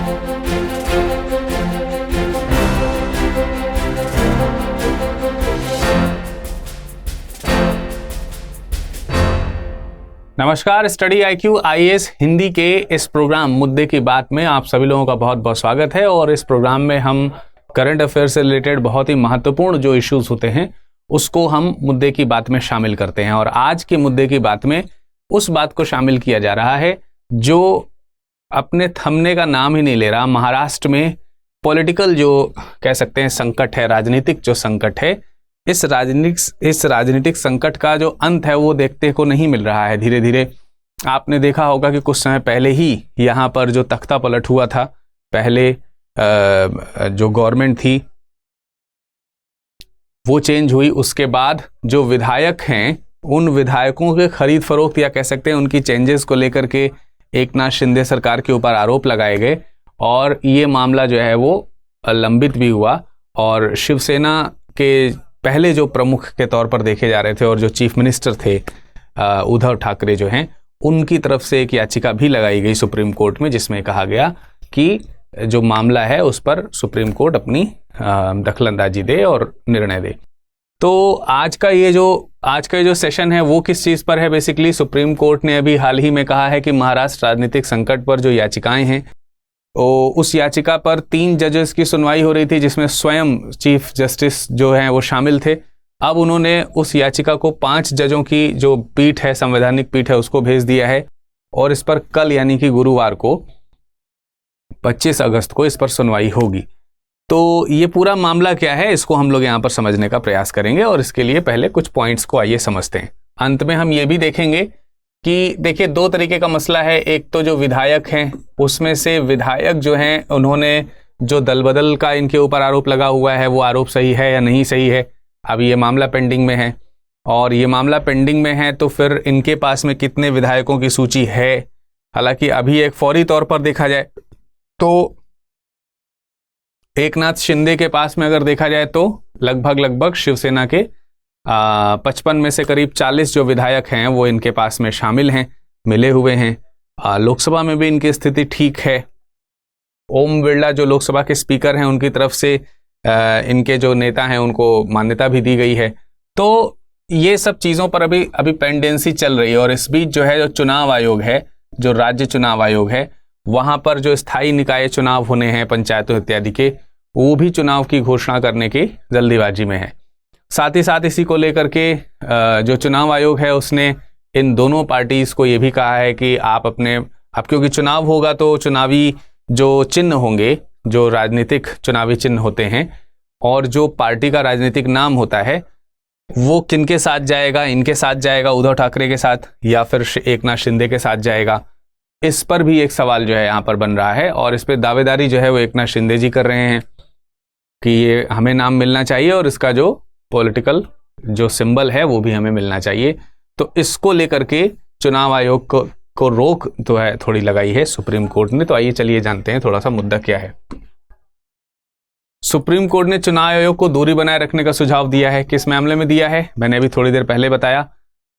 नमस्कार, study IQ IAS Hindi के इस प्रोग्राम मुद्दे की बात में आप सभी लोगों का बहुत बहुत स्वागत है। और इस प्रोग्राम में हम करंट अफेयर से रिलेटेड बहुत ही महत्वपूर्ण जो इश्यूज होते हैं उसको हम मुद्दे की बात में शामिल करते हैं। और आज के मुद्दे की बात में उस बात को शामिल किया जा रहा है जो अपने थमने का नाम ही नहीं ले रहा। महाराष्ट्र में पॉलिटिकल जो कह सकते हैं संकट है, राजनीतिक जो संकट है, इस राजनीतिक संकट का जो अंत है वो देखने को नहीं मिल रहा है। धीरे धीरे आपने देखा होगा कि कुछ समय पहले ही यहाँ पर जो तख्ता पलट हुआ था, पहले जो गवर्नमेंट थी वो चेंज हुई, उसके बाद जो विधायक हैं उन विधायकों के खरीद फरोख्त या कह सकते हैं उनकी चेंजेस को लेकर के एकनाथ शिंदे सरकार के ऊपर आरोप लगाए गए और ये मामला जो है वो लंबित भी हुआ। और शिवसेना के पहले जो प्रमुख के तौर पर देखे जा रहे थे और जो चीफ मिनिस्टर थे उद्धव ठाकरे जो हैं, उनकी तरफ से एक याचिका भी लगाई गई सुप्रीम कोर्ट में जिसमें कहा गया कि जो मामला है उस पर सुप्रीम कोर्ट अपनी दखलंदाजी दे और निर्णय दे। तो आज का ये जो सेशन है वो किस चीज़ पर है? बेसिकली सुप्रीम कोर्ट ने अभी हाल ही में कहा है कि महाराष्ट्र राजनीतिक संकट पर जो याचिकाएं हैं उस याचिका पर 3 जजेस की सुनवाई हो रही थी जिसमें स्वयं चीफ जस्टिस जो हैं वो शामिल थे। अब उन्होंने उस याचिका को 5 जजों की जो पीठ है, संवैधानिक पीठ है, उसको भेज दिया है और इस पर कल यानी कि गुरुवार को 25 अगस्त को इस पर सुनवाई होगी। तो ये पूरा मामला क्या है इसको हम लोग यहाँ पर समझने का प्रयास करेंगे और इसके लिए पहले कुछ पॉइंट्स को आइए समझते हैं। अंत में हम ये भी देखेंगे कि देखिए 2 तरीके का मसला है। एक तो जो विधायक हैं उसमें से विधायक जो हैं उन्होंने जो दल बदल का इनके ऊपर आरोप लगा हुआ है वो आरोप सही है या नहीं सही है, अब ये मामला पेंडिंग में है। और ये मामला पेंडिंग में है तो फिर इनके पास में कितने विधायकों की सूची है। हालांकि अभी एक फौरी तौर पर देखा जाए तो एकनाथ शिंदे के पास में अगर देखा जाए तो लगभग शिवसेना के 55 में से करीब 40 जो विधायक हैं वो इनके पास में शामिल हैं, मिले हुए हैं। लोकसभा में भी इनकी स्थिति ठीक है। ओम बिरला जो लोकसभा के स्पीकर हैं उनकी तरफ से इनके जो नेता हैं उनको मान्यता भी दी गई है। तो ये सब चीज़ों पर अभी पेंडेंसी चल रही है। और इस बीच जो है जो चुनाव आयोग है, जो राज्य चुनाव आयोग है, वहाँ पर जो स्थायी निकाय चुनाव होने हैं पंचायतों इत्यादि के, वो भी चुनाव की घोषणा करने की जल्दीबाजी में है। साथ ही साथ इसी को लेकर के जो चुनाव आयोग है उसने इन दोनों पार्टीज को ये भी कहा है कि आप क्योंकि चुनाव होगा तो चुनावी जो चिन्ह होंगे, जो राजनीतिक चुनावी चिन्ह होते हैं और जो पार्टी का राजनीतिक नाम होता है वो किनके साथ जाएगा, इनके साथ जाएगा उद्धव ठाकरे के साथ या फिर एकनाथ शिंदे के साथ जाएगा, इस पर भी एक सवाल जो है यहाँ पर बन रहा है। और इस पर दावेदारी जो है वो एकनाथ शिंदे जी कर रहे हैं कि ये हमें नाम मिलना चाहिए और इसका जो पॉलिटिकल जो सिंबल है वो भी हमें मिलना चाहिए। तो इसको लेकर के चुनाव आयोग को रोक तो है थोड़ी लगाई है सुप्रीम कोर्ट ने। तो आइए चलिए जानते हैं थोड़ा सा मुद्दा क्या है। सुप्रीम कोर्ट ने चुनाव आयोग को दूरी बनाए रखने का सुझाव दिया है। किस मामले में दिया है? मैंने अभी थोड़ी देर पहले बताया।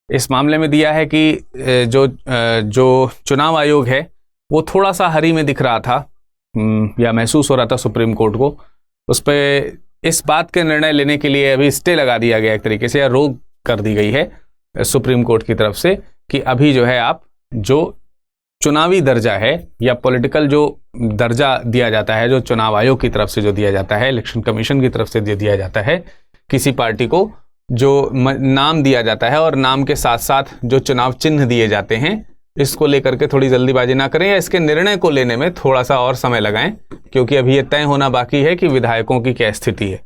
इस मामले में दिया है कि जो चुनाव आयोग है वो थोड़ा सा हरी में दिख रहा था या महसूस हो रहा था सुप्रीम कोर्ट को, उस पर इस बात के निर्णय लेने के लिए अभी स्टे लगा दिया गया एक तरीके से, या रोक कर दी गई है सुप्रीम कोर्ट की तरफ से कि अभी जो है आप जो चुनावी दर्जा है या पॉलिटिकल जो दर्जा दिया जाता है, जो चुनाव आयोग की तरफ से जो दिया जाता है, इलेक्शन कमीशन की तरफ से दिया जाता है किसी पार्टी को, जो नाम दिया जाता है और नाम के साथ साथ जो चुनाव चिन्ह दिए जाते हैं, इसको लेकर के थोड़ी जल्दीबाजी ना करें या इसके निर्णय को लेने में थोड़ा सा और समय लगाएं, क्योंकि अभी ये तय होना बाकी है कि विधायकों की क्या स्थिति है।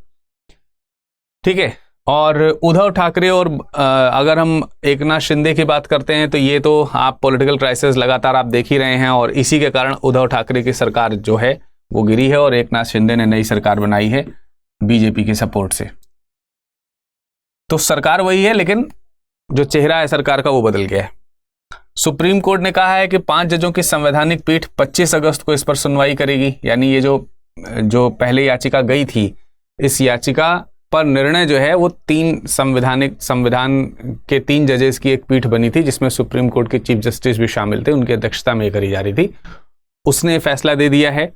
ठीक है। और उद्धव ठाकरे और अगर हम एकनाथ शिंदे की बात करते हैं तो ये तो आप पॉलिटिकल क्राइसिस लगातार आप देख ही रहे हैं और इसी के कारण उद्धव ठाकरे की सरकार जो है वो गिरी है और एकनाथ शिंदे ने नई सरकार बनाई है बीजेपी के सपोर्ट से। तो सरकार वही है लेकिन जो चेहरा है सरकार का वो बदल गया है। सुप्रीम कोर्ट ने कहा है कि 5 जजों की संवैधानिक पीठ 25 अगस्त को इस पर सुनवाई करेगी। यानी ये जो पहले याचिका गई थी, इस याचिका पर निर्णय जो है वो 3 संविधान के 3 जजेस की एक पीठ बनी थी जिसमें सुप्रीम कोर्ट के चीफ जस्टिस भी शामिल थे, उनकी अध्यक्षता में करी जा रही थी। उसने फैसला दे दिया है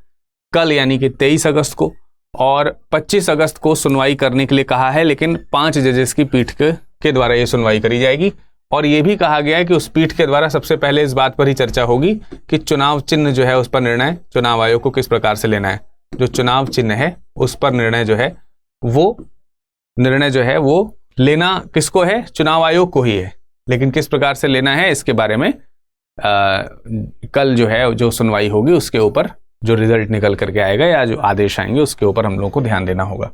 कल यानी कि 23 अगस्त को, और 25 अगस्त को सुनवाई करने के लिए कहा है, लेकिन 5 जजेस की पीठ के द्वारा ये सुनवाई करी जाएगी। और ये भी कहा गया है कि उस पीठ के द्वारा सबसे पहले इस बात पर ही चर्चा होगी कि चुनाव चिन्ह जो है उस पर निर्णय चुनाव आयोग को किस प्रकार से लेना है। जो चुनाव चिन्ह है उस पर निर्णय जो है वो लेना किसको है, चुनाव आयोग को ही है, लेकिन किस प्रकार से लेना है इसके बारे में कल जो है जो सुनवाई होगी उसके ऊपर जो रिजल्ट निकल करके आएगा या जो आदेश आएंगे उसके ऊपर हम लोगों को ध्यान देना होगा।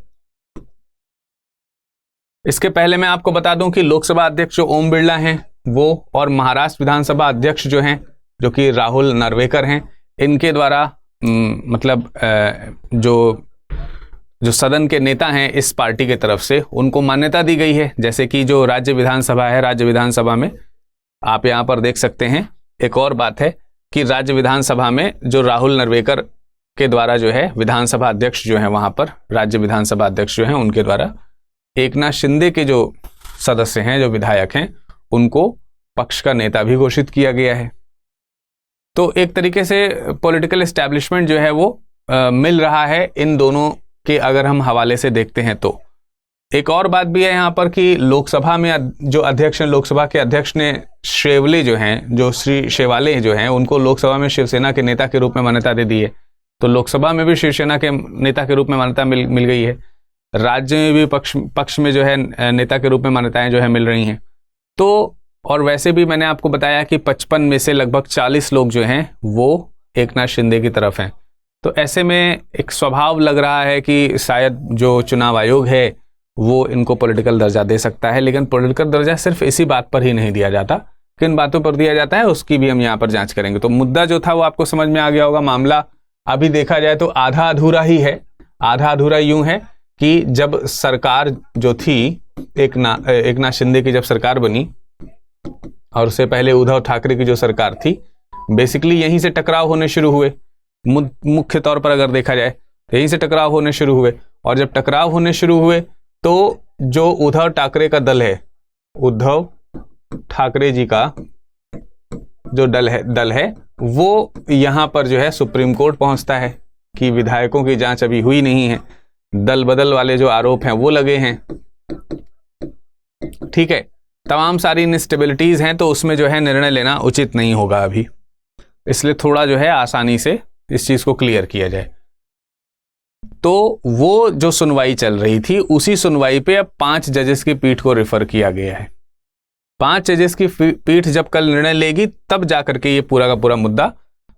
इसके पहले मैं आपको बता दूं कि लोकसभा अध्यक्ष जो ओम बिरला हैं वो, और महाराष्ट्र विधानसभा अध्यक्ष जो हैं जो कि राहुल नार्वेकर हैं, इनके द्वारा जो सदन के नेता हैं इस पार्टी के तरफ से उनको मान्यता दी गई है। जैसे कि जो राज्य विधानसभा है, राज्य विधानसभा में आप यहाँ पर देख सकते हैं, एक और बात है कि राज्य विधानसभा में जो राहुल नार्वेकर के द्वारा जो है विधानसभा अध्यक्ष जो है, वहां पर राज्य विधानसभा अध्यक्ष जो हैं उनके द्वारा एकनाथ शिंदे के जो सदस्य हैं, जो विधायक हैं, उनको पक्ष का नेता भी घोषित किया गया है। तो एक तरीके से पॉलिटिकल एस्टैब्लिशमेंट जो है वो मिल रहा है इन दोनों के, अगर हम हवाले से देखते हैं तो। एक और बात भी है यहाँ पर कि लोकसभा में जो अध्यक्ष हैं, लोकसभा के अध्यक्ष ने शेवले जो हैं, जो श्री शेवाले जो हैं, उनको लोकसभा में शिवसेना के नेता के रूप में मान्यता दे दी है। तो लोकसभा में भी शिवसेना के नेता के रूप में मान्यता मिल गई है, राज्य में भी पक्ष में जो है नेता के रूप में मान्यताएं जो है मिल रही हैं। तो और वैसे भी मैंने आपको बताया कि 55 में से लगभग 40 लोग जो हैं वो एकनाथ शिंदे की तरफ हैं। तो ऐसे में एक स्वभाव लग रहा है कि शायद जो चुनाव आयोग है वो इनको पॉलिटिकल दर्जा दे सकता है, लेकिन पॉलिटिकल दर्जा सिर्फ इसी बात पर ही नहीं दिया जाता, किन बातों पर दिया जाता है उसकी भी हम यहाँ पर जांच करेंगे। तो मुद्दा जो था वो आपको समझ में आ गया होगा। मामला अभी देखा जाए तो आधा अधूरा ही है। आधा अधूरा यूं है कि जब सरकार जो थी एकनाथ शिंदे की जब सरकार बनी, और उससे पहले उद्धव ठाकरे की जो सरकार थी, बेसिकली यहीं से टकराव होने शुरू हुए। मुख्य तौर पर अगर देखा जाए तो यहीं से टकराव होने शुरू हुए, और जब टकराव होने शुरू हुए तो जो उद्धव ठाकरे का दल है, उद्धव ठाकरे जी का जो दल है वो यहां पर जो है सुप्रीम कोर्ट पहुंचता है कि विधायकों की जांच अभी हुई नहीं है, दल बदल वाले जो आरोप हैं वो लगे हैं। ठीक है, तमाम सारी इनस्टेबिलिटीज हैं, तो उसमें जो है निर्णय लेना उचित नहीं होगा अभी, इसलिए थोड़ा जो है आसानी से इस चीज को क्लियर किया जाए। तो वो जो सुनवाई चल रही थी उसी सुनवाई पे अब 5 जजेस की पीठ को रेफर किया गया है। 5 जजेस की पीठ जब कल निर्णय लेगी तब जाकर के ये पूरा का पूरा मुद्दा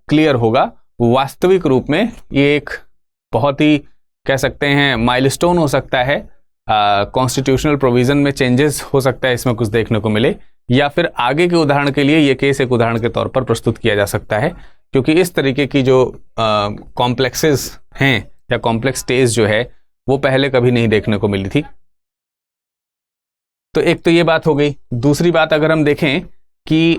क्लियर होगा। वास्तविक रूप में ये एक बहुत ही कह सकते हैं माइलस्टोन हो सकता है, कॉन्स्टिट्यूशनल प्रोविजन में चेंजेस हो सकता है, इसमें कुछ देखने को मिले, या फिर आगे के उदाहरण के लिए ये केस एक उदाहरण के तौर पर प्रस्तुत किया जा सकता है, क्योंकि इस तरीके की जो कॉम्प्लेक्सेस हैं या कॉम्प्लेक्स स्टेज जो है वो पहले कभी नहीं देखने को मिली थी। तो एक तो ये बात हो गई। दूसरी बात अगर हम देखें कि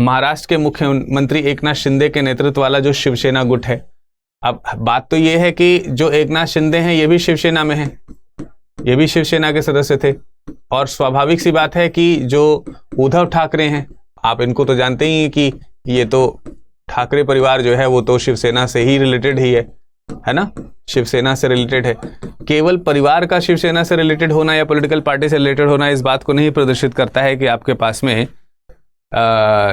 महाराष्ट्र के मुख्यमंत्री एकनाथ शिंदे के नेतृत्व वाला जो शिवसेना गुट है, अब बात तो ये है कि जो एकनाथ शिंदे हैं ये भी शिवसेना में हैं, ये भी शिवसेना के सदस्य थे, और स्वाभाविक सी बात है कि जो उद्धव ठाकरे हैं, आप इनको तो जानते ही हैं कि ये तो ठाकरे परिवार जो है वो तो शिवसेना से ही रिलेटेड ही है ना, शिवसेना से रिलेटेड है। केवल परिवार का शिवसेना से रिलेटेड होना या पॉलिटिकल पार्टी से रिलेटेड होना इस बात को नहीं प्रदर्शित करता है कि आपके पास में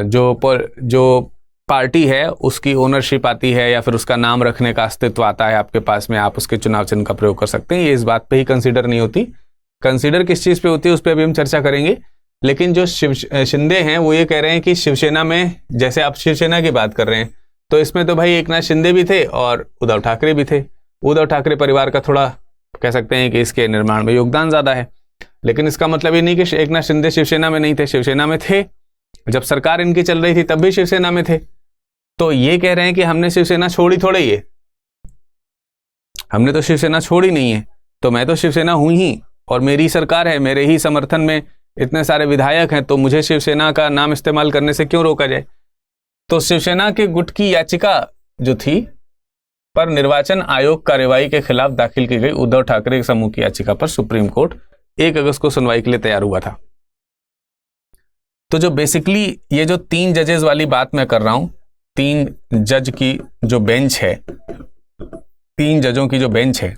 जो पार्टी है उसकी ओनरशिप आती है या फिर उसका नाम रखने का अस्तित्व आता है आपके पास में, आप उसके चुनाव चिन्ह का प्रयोग कर सकते हैं। ये इस बात पे ही कंसीडर नहीं होती। कंसीडर किस चीज़ पे होती है उस पर अभी हम चर्चा करेंगे। लेकिन जो शिंदे हैं वो ये कह रहे हैं कि शिवसेना में, जैसे आप शिवसेना की बात कर रहे हैं, तो इसमें तो भाई एकनाथ शिंदे भी थे और उद्धव ठाकरे भी थे। उद्धव ठाकरे परिवार का थोड़ा कह सकते हैं कि इसके निर्माण में योगदान ज़्यादा है, लेकिन इसका मतलब ये नहीं कि एकनाथ शिंदे शिवसेना में नहीं थे, शिवसेना में थे। जब सरकार इनकी चल रही थी तब भी शिवसेना में थे। तो ये कह रहे हैं कि हमने शिवसेना छोड़ी थोड़े ही है, हमने तो शिवसेना छोड़ी नहीं है, तो मैं तो शिवसेना हूं ही और मेरी सरकार है, मेरे ही समर्थन में इतने सारे विधायक हैं, तो मुझे शिवसेना का नाम इस्तेमाल करने से क्यों रोका जाए। तो शिवसेना के गुट की याचिका जो थी पर निर्वाचन आयोग कार्यवाही के खिलाफ दाखिल की गई उद्धव ठाकरे समूह की याचिका पर सुप्रीम कोर्ट 1 अगस्त को सुनवाई के लिए तैयार हुआ था। तो जो बेसिकली ये जो 3 जजेस वाली बात मैं कर रहा हूं, 3 जज की जो बेंच है 3 जजों की जो बेंच है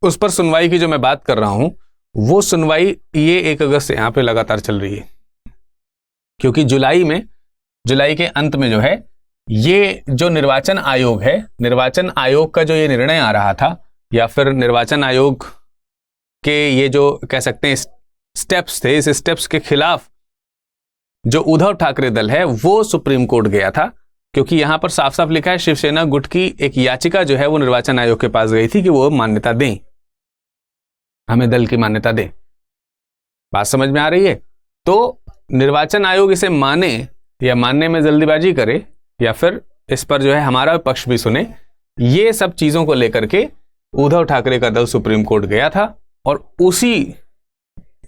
उस पर सुनवाई की जो मैं बात कर रहा हूं, वो सुनवाई ये 1 अगस्त से यहां पे लगातार चल रही है, क्योंकि जुलाई के अंत में जो है ये जो निर्वाचन आयोग है, निर्वाचन आयोग का जो ये निर्णय आ रहा था, या फिर निर्वाचन आयोग के ये जो कह सकते हैं स्टेप्स थे, इस स्टेप्स के खिलाफ जो उद्धव ठाकरे दल है वो सुप्रीम कोर्ट गया था, क्योंकि यहां पर साफ साफ लिखा है शिवसेना गुट की एक याचिका जो है वो निर्वाचन आयोग के पास गई थी कि वो मान्यता दें, हमें दल की मान्यता दें। बात समझ में आ रही है? तो निर्वाचन आयोग इसे माने या मानने में जल्दीबाजी करे, या फिर इस पर जो है हमारा पक्ष भी सुने, ये सब चीजों को लेकर के उद्धव ठाकरे का दल सुप्रीम कोर्ट गया था, और उसी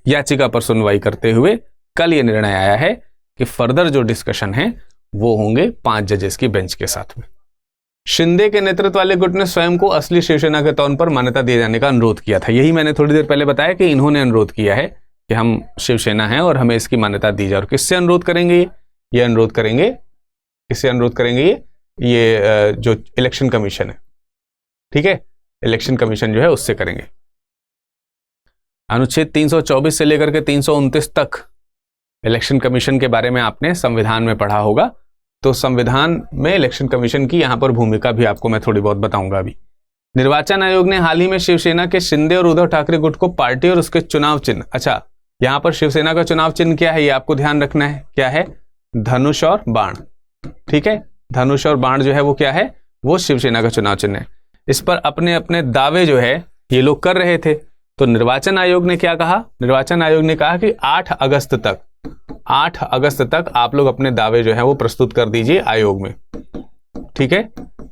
याचिका पर सुनवाई करते हुए कल ये निर्णय आया है कि फर्दर जो डिस्कशन है वो होंगे 5 जजेस की बेंच के साथ में। शिंदे के नेतृत्व वाले गुट ने स्वयं को असली शिवसेना के तौर पर मान्यता दिए जाने का अनुरोध किया था। यही मैंने थोड़ी देर पहले बताया कि इन्होंने अनुरोध किया है कि हम शिवसेना हैं और हमें इसकी मान्यता दी जाए। और किससे अनुरोध करेंगे? ये अनुरोध करेंगे, किससे अनुरोध करेंगे? ये जो इलेक्शन कमीशन है, ठीक है, इलेक्शन कमीशन जो है उससे करेंगे। अनुच्छेद 324 से लेकर के 329 तक इलेक्शन कमीशन के बारे में आपने संविधान में पढ़ा होगा, तो संविधान में इलेक्शन कमीशन की यहां पर भूमिका भी आपको मैं थोड़ी बहुत बताऊंगा अभी। निर्वाचन आयोग ने हाल ही में शिवसेना के शिंदे और उद्धव ठाकरे गुट को पार्टी और उसके चुनाव चिन्ह, अच्छा यहां पर शिवसेना का चुनाव चिन्ह क्या है ये आपको ध्यान रखना है, क्या है? धनुष और बाण, ठीक है, धनुष और बाण जो है वो क्या है? वो शिवसेना का चुनाव चिन्ह है। इस पर अपने अपने दावे जो है ये लोग कर रहे थे, तो निर्वाचन आयोग ने क्या कहा? निर्वाचन आयोग ने कहा कि 8 अगस्त तक आप लोग अपने दावे जो है वो प्रस्तुत कर दीजिए आयोग में, ठीक है,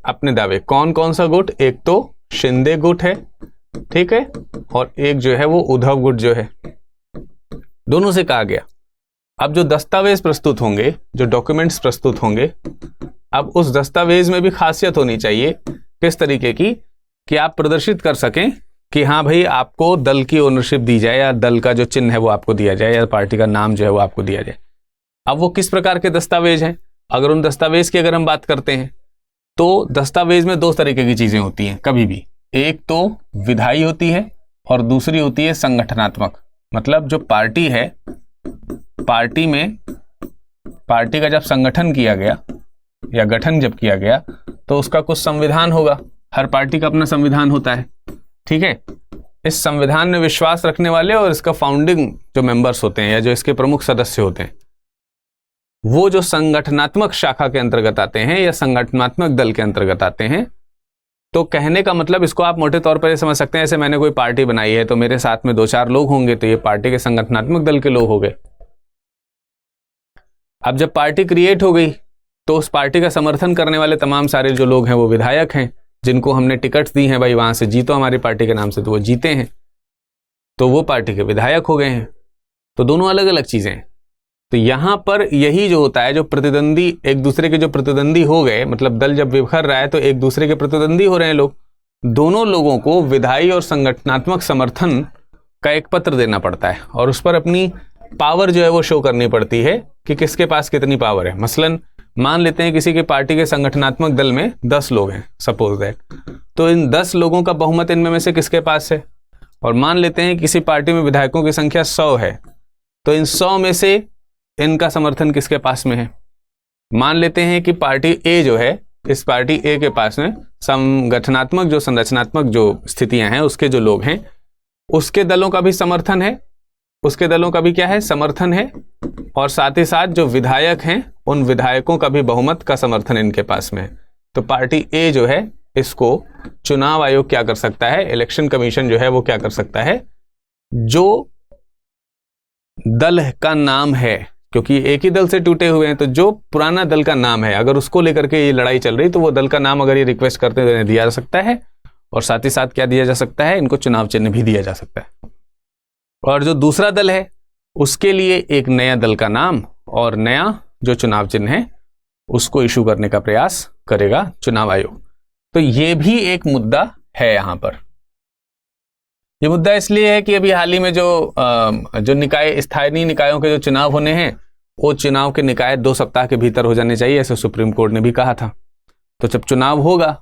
अपने दावे। कौन कौन सा गुट? एक तो शिंदे गुट है, ठीक है, और एक जो है वो उद्धव गुट जो है, दोनों से कहा गया। अब जो दस्तावेज प्रस्तुत होंगे, जो डॉक्यूमेंट्स प्रस्तुत होंगे, अब उस दस्तावेज में भी खासियत होनी चाहिए किस तरीके की कि आप प्रदर्शित कर सकें कि हाँ भाई आपको दल की ओनरशिप दी जाए, या दल का जो चिन्ह है वो आपको दिया जाए, या पार्टी का नाम जो है वो आपको दिया जाए। अब वो किस प्रकार के दस्तावेज हैं? अगर उन दस्तावेज की अगर हम बात करते हैं तो दस्तावेज में 2 तरीके की चीजें होती हैं कभी भी। एक तो विधायी होती है और दूसरी होती है संगठनात्मक। मतलब जो पार्टी है, पार्टी में पार्टी का जब संगठन किया गया या गठन जब किया गया तो उसका कुछ संविधान होगा, हर पार्टी का अपना संविधान होता है, ठीक है। इस संविधान में विश्वास रखने वाले और इसका फाउंडिंग जो मेंबर्स होते हैं या जो इसके प्रमुख सदस्य होते हैं वो जो संगठनात्मक शाखा के अंतर्गत आते हैं या संगठनात्मक दल के अंतर्गत आते हैं। तो कहने का मतलब इसको आप मोटे तौर पर समझ सकते हैं, ऐसे मैंने कोई पार्टी बनाई है तो मेरे साथ में 2-4 लोग होंगे तो ये पार्टी के संगठनात्मक दल के लोग हो गए। अब जब पार्टी क्रिएट हो गई तो उस पार्टी का समर्थन करने वाले तमाम सारे जो लोग हैं वो विधायक हैं, जिनको हमने टिकट्स दी हैं, भाई वहां से जीतो हमारी पार्टी के नाम से, तो वो जीते हैं, तो वो पार्टी के विधायक हो गए हैं। तो दोनों अलग अलग चीजें हैं। तो यहां पर यही जो होता है, जो प्रतिद्वंदी एक दूसरे के जो प्रतिद्वंदी हो गए, मतलब दल जब बिखर रहा है तो एक दूसरे के प्रतिद्वंदी हो रहे हैं लोग, दोनों लोगों को विधायी और संगठनात्मक समर्थन का एक पत्र देना पड़ता है और उस पर अपनी पावर जो है वो शो करनी पड़ती है कि किसके पास कितनी पावर है। मसलन मान लेते हैं किसी के पार्टी के संगठनात्मक दल में 10 लोग हैं, सपोज दैट, तो इन 10 लोगों का बहुमत इनमें से किसके पास है। और मान लेते हैं किसी पार्टी में विधायकों की संख्या 100 है, तो इन 100 में से इनका समर्थन किसके पास में है। मान लेते हैं कि पार्टी ए जो है, इस पार्टी ए के पास में संगठनात्मक जो संरचनात्मक जो स्थितियां हैं उसके जो लोग हैं उसके दलों का भी समर्थन है, उसके दलों का भी क्या है, समर्थन है, और साथ ही साथ जो विधायक हैं उन विधायकों का भी बहुमत का समर्थन इनके पास में है। तो पार्टी ए जो है इसको चुनाव आयोग क्या कर सकता है, इलेक्शन कमीशन जो है वो क्या कर सकता है, जो दल का नाम है, क्योंकि एक ही दल से टूटे हुए हैं, तो जो पुराना दल का नाम है अगर उसको लेकर के ये लड़ाई चल रही तो वो दल का नाम अगर ये रिक्वेस्ट करते हैं तो दिया जा सकता है, और साथ ही साथ क्या दिया जा सकता है, इनको चुनाव चिन्ह भी दिया जा सकता है। और जो दूसरा दल है उसके लिए एक नया दल का नाम और नया जो चुनाव चिन्ह है उसको इशू करने का प्रयास करेगा चुनाव आयोग। तो ये भी एक मुद्दा है यहां पर। ये मुद्दा इसलिए है कि अभी हाल ही में जो निकाय, स्थानीय निकायों के जो चुनाव होने हैं वो चुनाव के निकाय 2 सप्ताह के भीतर हो जाने चाहिए, ऐसे सुप्रीम कोर्ट ने भी कहा था। तो जब चुनाव होगा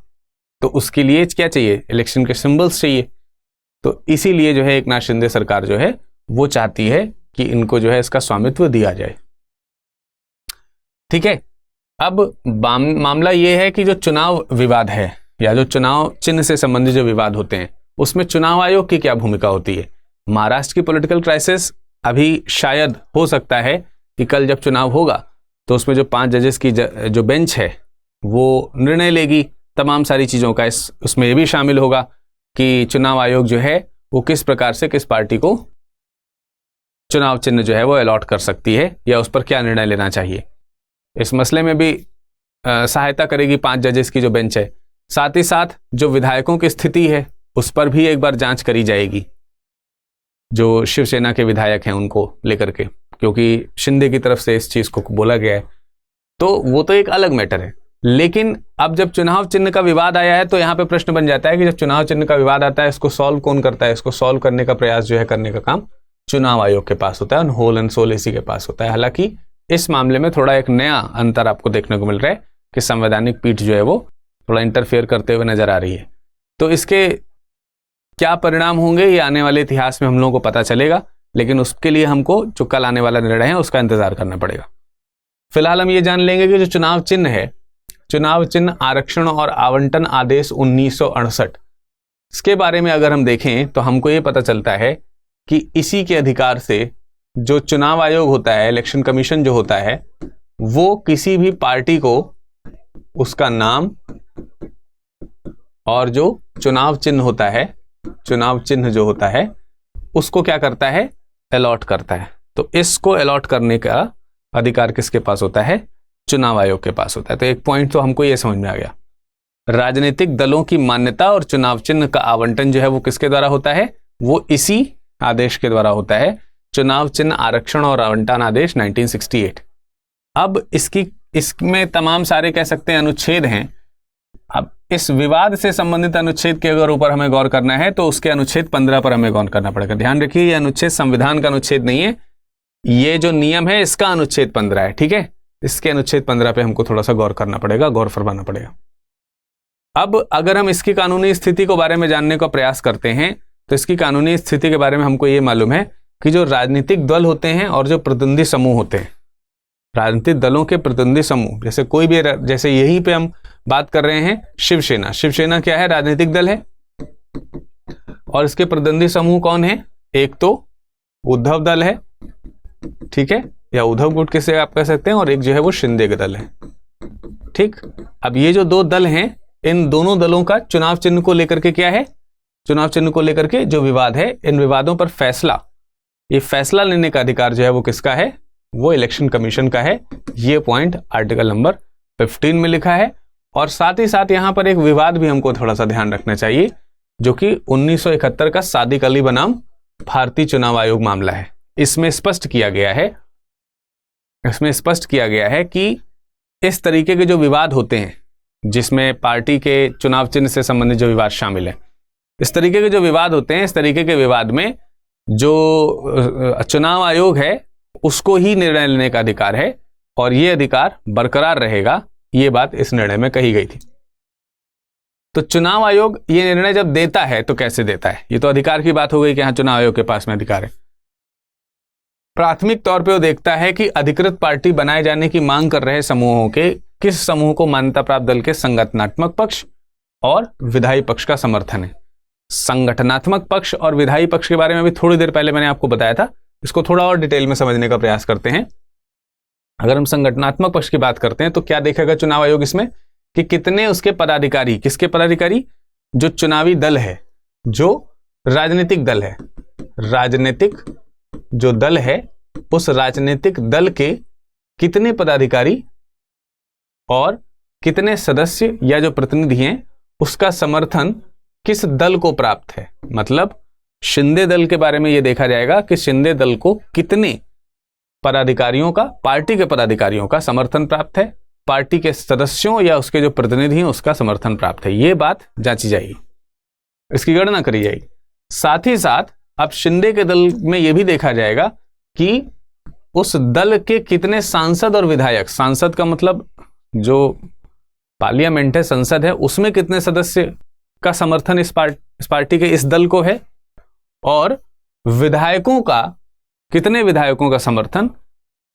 तो उसके लिए क्या चाहिए, इलेक्शन के सिंबल्स चाहिए। तो इसीलिए जो है एकनाथ शिंदे सरकार जो है वो चाहती है कि इनको जो है इसका स्वामित्व दिया जाए। ठीक है, अब मामला ये है कि जो चुनाव विवाद है या जो चुनाव चिन्ह से संबंधित जो विवाद होते हैं उसमें चुनाव आयोग की क्या भूमिका होती है। महाराष्ट्र की पॉलिटिकल क्राइसिस अभी शायद हो सकता है कि कल जब चुनाव होगा तो उसमें जो 5 जजेस की जो बेंच है वो निर्णय लेगी तमाम सारी चीज़ों का। उसमें ये भी शामिल होगा कि चुनाव आयोग जो है वो किस प्रकार से किस पार्टी को चुनाव चिन्ह जो है वो अलॉट कर सकती है या उस पर क्या निर्णय लेना चाहिए। इस मसले में भी सहायता करेगी 5 जजेस की जो बेंच है। साथ ही साथ जो विधायकों की स्थिति है उस पर भी एक बार जांच करी जाएगी, जो शिवसेना के विधायक हैं उनको लेकर के, क्योंकि शिंदे की तरफ से इस चीज को बोला गया है। तो वो तो एक अलग मैटर है। लेकिन अब जब चुनाव चिन्ह का विवाद आया है तो यहाँ पे प्रश्न बन जाता है कि जब चुनाव चिन्ह का विवाद आता है इसको सॉल्व कौन करता है। इसको सॉल्व करने का प्रयास जो है करने का काम चुनाव आयोग के पास होता है, होल एंड सोल इसी के पास होता है। हालांकि इस मामले में थोड़ा एक नया अंतर आपको देखने को मिल रहा है कि संवैधानिक पीठ जो है वो थोड़ा इंटरफेयर करते हुए नजर आ रही है। तो इसके क्या परिणाम होंगे ये आने वाले इतिहास में हम लोगों को पता चलेगा, लेकिन उसके लिए हमको जो कल आने वाला निर्णय है उसका इंतजार करना पड़ेगा। फिलहाल हम ये जान लेंगे कि जो चुनाव चिन्ह है, चुनाव चिन्ह आरक्षण और आवंटन आदेश 1968, इसके बारे में अगर हम देखें तो हमको ये पता चलता है कि इसी के अधिकार से जो चुनाव आयोग होता है, इलेक्शन कमीशन जो होता है, वो किसी भी पार्टी को उसका नाम और जो चुनाव चिन्ह होता है, चुनाव चिन्ह जो होता है उसको क्या करता है, अलॉट करता है। तो इसको अलॉट करने का अधिकार किसके पास होता है, चुनाव आयोग के पास होता है। तो एक पॉइंट तो हमको ये समझ में आ गया, राजनीतिक दलों की मान्यता और चुनाव चिन्ह का आवंटन जो है वो किसके द्वारा होता है, वो इसी आदेश के द्वारा होता है, चुनाव चिन्ह आरक्षण और आवंटन आदेश 1968। अब इसमें तमाम सारे कह सकते हैं अनुच्छेद हैं। अब इस विवाद से संबंधित अनुच्छेद के अगर ऊपर हमें गौर करना है तो उसके अनुच्छेद 15 पर हमें गौर करना पड़ेगा। ध्यान रखिए ये अनुच्छेद संविधान का अनुच्छेद नहीं है, ये जो नियम है इसका अनुच्छेद 15 है। ठीक है, इसके अनुच्छेद 15 पे हमको थोड़ा सा गौर करना पड़ेगा, गौर फरमाना पड़ेगा। अब अगर हम इसकी कानूनी स्थिति को बारे में जानने का प्रयास करते हैं तो इसकी कानूनी स्थिति के बारे में हमको ये मालूम है कि जो राजनीतिक दल होते हैं और जो प्रतिनिधि समूह होते हैं, राजनीतिक दलों के प्रतिनिधि समूह, जैसे कोई भी, जैसे यहीं पे हम बात कर रहे हैं शिवसेना, शिवसेना क्या है, राजनीतिक दल है और इसके प्रतिनिधि समूह कौन है, एक तो उद्धव दल है, ठीक है, या उद्धव गुट किसे आप कह सकते हैं, और एक जो है वो शिंदे का दल है। ठीक, अब ये जो 2 दल हैं, इन दोनों दलों का चुनाव चिन्ह को लेकर के क्या है, चुनाव चिन्ह को लेकर के जो विवाद है, इन विवादों पर फैसला, ये फैसला लेने का अधिकार जो है वो किसका है, वो इलेक्शन कमीशन का है। ये पॉइंट आर्टिकल नंबर 15 में लिखा है। और साथ ही साथ यहां पर एक विवाद भी हमको थोड़ा सा ध्यान रखना चाहिए, जो कि 1971 का सादिक अली बनाम भारतीय चुनाव आयोग मामला है। इसमें स्पष्ट किया गया है कि इस तरीके के जो विवाद होते हैं, जिसमें पार्टी के चुनाव चिन्ह से संबंधित जो विवाद शामिल है, इस तरीके के जो विवाद होते हैं, इस तरीके के विवाद में जो चुनाव आयोग है उसको ही निर्णय लेने का अधिकार है और ये अधिकार बरकरार रहेगा। ये बात इस निर्णय में कही गई थी। तो चुनाव आयोग ये निर्णय जब देता है तो कैसे देता है, ये तो अधिकार की बात हो गई कि हाँ चुनाव आयोग के पास में अधिकार है। प्राथमिक तौर पे वो देखता है कि अधिकृत पार्टी बनाए जाने की मांग कर रहे समूहों के किस समूह को मान्यता प्राप्त दल के संगठनात्मक पक्ष और विधायी पक्ष का समर्थन है। संगठनात्मक पक्ष और विधायी पक्ष के बारे में भी थोड़ी देर पहले मैंने आपको बताया था, इसको थोड़ा और डिटेल में समझने का प्रयास करते हैं। अगर हम संगठनात्मक पक्ष की बात करते हैं तो क्या देखेगा चुनाव आयोग इसमें कि कितने उसके पदाधिकारी, किसके पदाधिकारी, जो चुनावी दल है, जो राजनीतिक दल है, राजनीतिक जो दल है उस राजनीतिक दल के कितने पदाधिकारी और कितने सदस्य या जो प्रतिनिधि हैं उसका समर्थन किस दल को प्राप्त है। मतलब शिंदे दल के बारे में यह देखा जाएगा कि शिंदे दल को कितने पदाधिकारियों का, पार्टी के पदाधिकारियों का समर्थन प्राप्त है, पार्टी के सदस्यों या उसके जो प्रतिनिधि हैं उसका समर्थन प्राप्त है। यह बात जांची जाएगी, इसकी गणना करी जाएगी। साथ ही साथ अब शिंदे के दल में यह भी देखा जाएगा कि उस दल के कितने सांसद और विधायक, सांसद का मतलब जो पार्लियामेंट है, संसद है, उसमें कितने सदस्य का समर्थन इस पार्टी के इस दल को है, और विधायकों का कितने विधायकों का समर्थन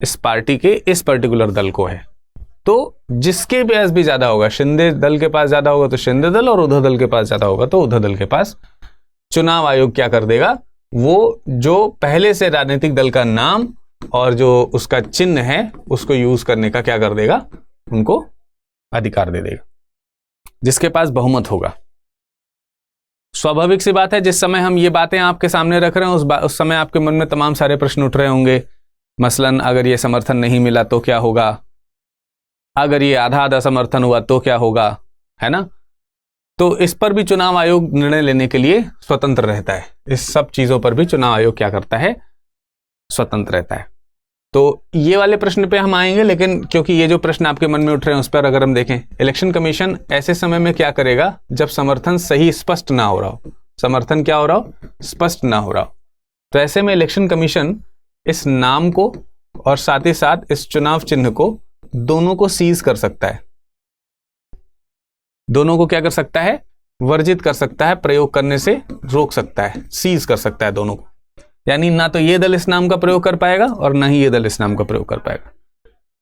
इस पार्टी के इस पर्टिकुलर दल को है। तो जिसके पास भी ज्यादा होगा, शिंदे दल के पास ज्यादा होगा तो शिंदे दल, और उद्धव दल के पास ज्यादा होगा तो उद्धव दल के पास, चुनाव आयोग क्या कर देगा, वो जो पहले से राजनीतिक दल का नाम और जो उसका चिन्ह है उसको यूज करने का क्या कर देगा, उनको अधिकार दे देगा, जिसके पास बहुमत होगा। स्वाभाविक सी बात है, जिस समय हम ये बातें आपके सामने रख रहे हैं उस समय आपके मन में तमाम सारे प्रश्न उठ रहे होंगे। मसलन अगर ये समर्थन नहीं मिला तो क्या होगा, अगर ये आधा आधा समर्थन हुआ तो क्या होगा, है ना। तो इस पर भी चुनाव आयोग निर्णय लेने के लिए स्वतंत्र रहता है। इस सब चीजों पर भी चुनाव आयोग क्या करता है, स्वतंत्र रहता है। तो ये वाले प्रश्न पे हम आएंगे, लेकिन क्योंकि ये जो प्रश्न आपके मन में उठ रहे हैं उस पर अगर हम देखें, इलेक्शन कमीशन ऐसे समय में क्या करेगा जब समर्थन सही स्पष्ट ना हो रहा हो, समर्थन क्या हो रहा हो, स्पष्ट ना हो रहा हो, तो ऐसे में इलेक्शन कमीशन इस नाम को और साथ ही साथ इस चुनाव चिन्ह को दोनों को सीज कर सकता है। दोनों को क्या कर सकता है, वर्जित कर सकता है, प्रयोग करने से रोक सकता है, सीज कर सकता है दोनों को। यानी ना तो ये दल इस नाम का प्रयोग कर पाएगा और ना ही ये दल इस नाम का प्रयोग कर पाएगा।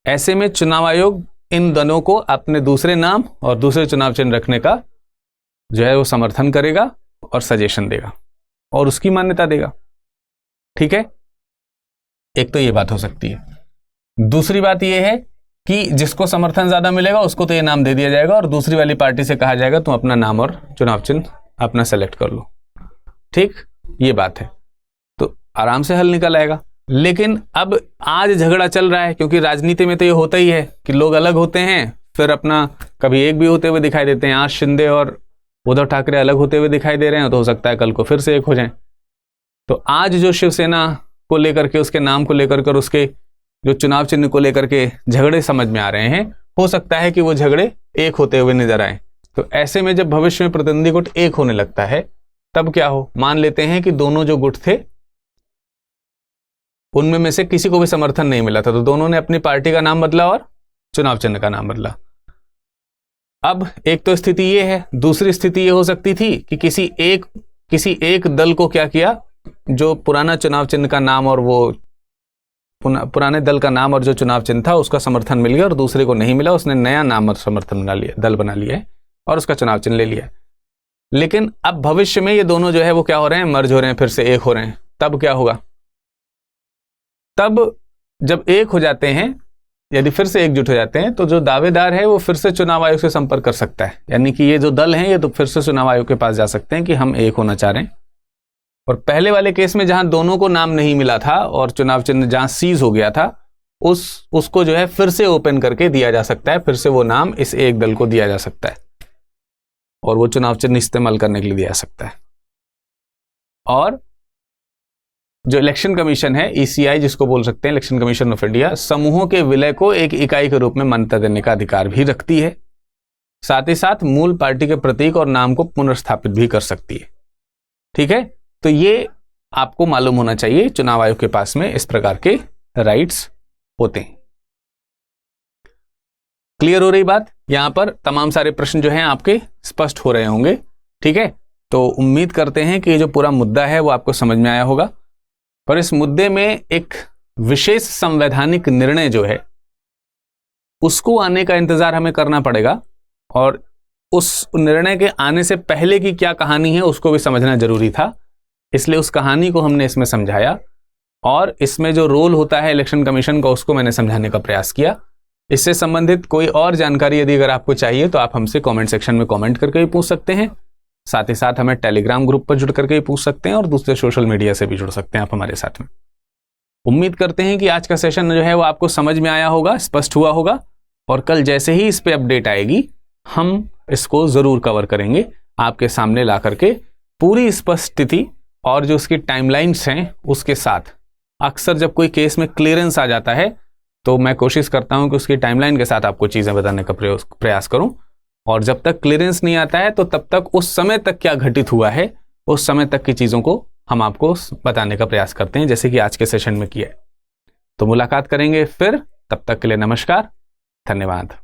ऐसे में चुनाव आयोग इन दलों को अपने दूसरे नाम और दूसरे चुनाव चिन्ह रखने का जो है वो समर्थन करेगा और सजेशन देगा और उसकी मान्यता देगा। ठीक है, एक तो ये बात हो सकती है। दूसरी बात ये है कि जिसको समर्थन ज्यादा मिलेगा उसको तो ये नाम दे दिया जाएगा और दूसरी वाली पार्टी से कहा जाएगा तुम अपना नाम और चुनाव चिन्ह अपना सेलेक्ट कर लो। ठीक, ये बात है, तो आराम से हल निकल आएगा। लेकिन अब आज झगड़ा चल रहा है, क्योंकि राजनीति में तो ये होता ही है कि लोग अलग होते हैं, फिर अपना कभी एक भी होते हुए दिखाई देते हैं। आज शिंदे और उद्धव ठाकरे अलग होते हुए दिखाई दे रहे हैं, तो हो सकता है कल को फिर से एक हो जाए। तो आज जो शिवसेना को लेकर के, उसके नाम को लेकर कर, उसके जो चुनाव चिन्ह को लेकर के झगड़े समझ में आ रहे हैं, हो सकता है कि वो झगड़े एक होते हुए नजर आए। तो ऐसे में जब भविष्य में प्रतिद्वंदी गुट एक होने लगता है तब क्या हो, मान लेते हैं कि दोनों जो गुट थे उनमें में से किसी को भी समर्थन नहीं मिला था, तो दोनों ने अपनी पार्टी का नाम बदला और चुनाव चिन्ह का नाम बदला। अब एक तो स्थिति ये है, दूसरी स्थिति ये हो सकती थी कि किसी एक दल को क्या किया, जो पुराना चुनाव चिन्ह का नाम और वो पुराने दल का नाम और जो चुनाव चिन्ह था उसका समर्थन मिल गया और दूसरे को नहीं मिला, उसने नया नाम और समर्थन बना लिया, दल बना लिया है और उसका चुनाव चिन्ह ले लिया। लेकिन अब भविष्य में ये दोनों जो है वो क्या हो रहे हैं, मर्ज हो रहे हैं, फिर से एक हो रहे हैं। तब क्या होगा, तब जब एक हो जाते हैं, यदि फिर से एकजुट हो जाते हैं, तो जो दावेदार है वो फिर से चुनाव आयोग से संपर्क कर सकता है। यानी कि ये जो दल हैं ये तो फिर से चुनाव आयोग के पास जा सकते हैं कि हम एक होना चाह रहे हैं। और पहले वाले केस में जहां दोनों को नाम नहीं मिला था और चुनाव चिन्ह जहां सीज हो गया था, उसको जो है फिर से ओपन करके दिया जा सकता है, फिर से वो नाम इस एक दल को दिया जा सकता है और वो चुनाव चिन्ह इस्तेमाल करने के लिए दिया जा सकता है। और जो इलेक्शन कमीशन है, ईसीआई जिसको बोल सकते हैं, इलेक्शन कमीशन ऑफ इंडिया, समूहों के विलय को एक इकाई के रूप में मान्यता देने का अधिकार भी रखती है। साथ ही साथ मूल पार्टी के प्रतीक और नाम को पुनर्स्थापित भी कर सकती है। ठीक है, तो ये आपको मालूम होना चाहिए, चुनाव आयोग के पास में इस प्रकार के राइट्स होते हैं। क्लियर हो रही बात? यहां पर तमाम सारे प्रश्न जो हैं आपके स्पष्ट हो रहे होंगे। ठीक है, तो उम्मीद करते हैं कि ये जो पूरा मुद्दा है वो आपको समझ में आया होगा। और इस मुद्दे में एक विशेष संवैधानिक निर्णय जो है उसको आने का इंतजार हमें करना पड़ेगा, और उस निर्णय के आने से पहले की क्या कहानी है उसको भी समझना जरूरी था। इसलिए उस कहानी को हमने इसमें समझाया और इसमें जो रोल होता है इलेक्शन कमीशन का उसको मैंने समझाने का प्रयास किया। इससे संबंधित कोई और जानकारी यदि अगर आपको चाहिए तो आप हमसे कमेंट सेक्शन में कमेंट करके भी पूछ सकते हैं। साथ ही साथ हमें टेलीग्राम ग्रुप पर जुड़ करके भी पूछ सकते हैं और दूसरे सोशल मीडिया से भी जुड़ सकते हैं आप हमारे साथ में। उम्मीद करते हैं कि आज का सेशन जो है वो आपको समझ में आया होगा, स्पष्ट हुआ होगा, और कल जैसे ही इस पे अपडेट आएगी हम इसको जरूर कवर करेंगे आपके सामने ला करके पूरी स्पष्ट स्थिति और जो उसकी टाइमलाइंस हैं उसके साथ। अक्सर जब कोई केस में क्लियरेंस आ जाता है तो मैं कोशिश करता हूं कि उसकी टाइमलाइन के साथ आपको चीजें बताने का प्रयास करूं, और जब तक क्लियरेंस नहीं आता है तो तब तक उस समय तक क्या घटित हुआ है उस समय तक की चीजों को हम आपको बताने का प्रयास करते हैं, जैसे कि आज के सेशन में किया है। तो मुलाकात करेंगे फिर, तब तक के लिए नमस्कार, धन्यवाद।